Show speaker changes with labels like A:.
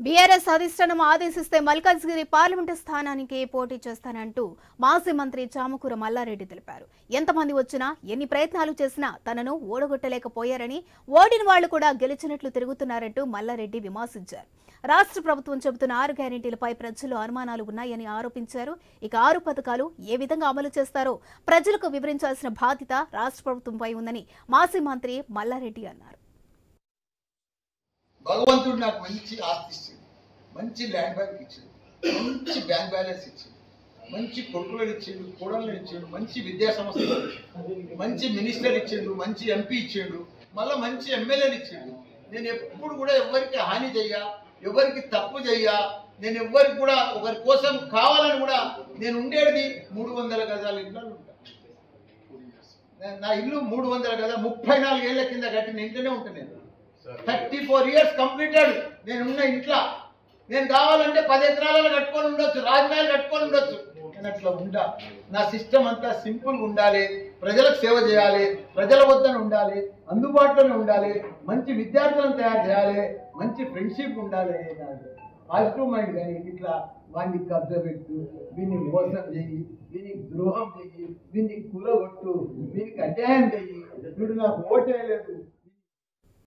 A: BRS అధిష్టానం ఆదేశిస్తే Malkajgiri parliament స్థానానికి పోటీ చేస్తానంటూ మాజీ మంత్రి చామకూర మల్లారెడ్డి తెలిపారు. ఎంతమంది వచ్చినా ఎన్ని ప్రయత్నాలు చేసినా తనను ఓడగొట్టలేకపోయారని, ఓడిన వాళ్లు కూడా గెలిచినట్లు తిరుగుతున్నారంటూ మల్లారెడ్డి విమర్శించారు. రాష్ట్ర ప్రభుత్వం చెబుతున్న 6 గ్యారెంటీలపై ప్రజలు అనుమానాలు ఉన్నాయని ఆరోపించారు. ఇక 6 పథకాలు ఏ విధంగా అమలు చేస్తారో ప్రజలకు వివరించాల్సిన బాధ్యత రాష్ట్ర ప్రభుత్వంపై ఉందని మాజీ మంత్రి మల్లారెడ్డి అన్నారు.
B: భగవంతుడు నాకు మంచి ఆస్తి ఇచ్చింది, మంచి ల్యాండ్ బ్యాంక్ ఇచ్చింది, మంచి బ్యాంక్ బ్యాలెన్స్ ఇచ్చింది, మంచి కొడుకులను ఇచ్చిండు, కోడళ్ళని ఇచ్చిండు, మంచి విద్యా సంస్థలు ఇచ్చిండు, మంచి మినిస్టర్ ఇచ్చిండు, మంచి ఎంపీ ఇచ్చిండు, మళ్ళీ మంచి ఎమ్మెల్యేలు ఇచ్చిండు. నేను ఎప్పుడు కూడా ఎవరికి హాని చెయ్యా, ఎవరికి తప్పు చెయ్యా, నేను ఎవరికి కూడా ఒకరి కోసం కావాలని కూడా నేను ఉండేది 300 గజాల ఇంట్లో ఉంటా. నా ఇల్లు 300 గజాలు 34 ఏళ్ల కింద కట్టిన ఇంట్లోనే ఉంటాను. 34 years కంప్లీటెడ్ నేను ఉన్న ఇంట్లో. నేను కావాలంటే 10 ఎకరాలలో కట్టుకొని ఉండొచ్చు, రాజమహల్ కట్టుకొని ఉండొచ్చు. నేను అట్లా ఉంటా. నా సిస్టమ్ అంతా సింపుల్గా ఉండాలి, ప్రజలకు సేవ చేయాలి, ప్రజల వద్దన ఉండాలి, అందుబాటులోనే ఉండాలి, మంచి విద్యార్థులను తయారు చేయాలి, మంచి ఫ్రెండ్షిప్ ఉండాలి. Positive mind. కానీ ఇట్లా వాడిని కబ్జా పెట్టు, వీడిని మోసం చెయ్యి, వీనికి ద్రోహం చెయ్యి, వీడిని కూలగొట్టు, వీనికి అన్యాయం చెయ్యి, వీడు నాకు ఓటేయలేదు,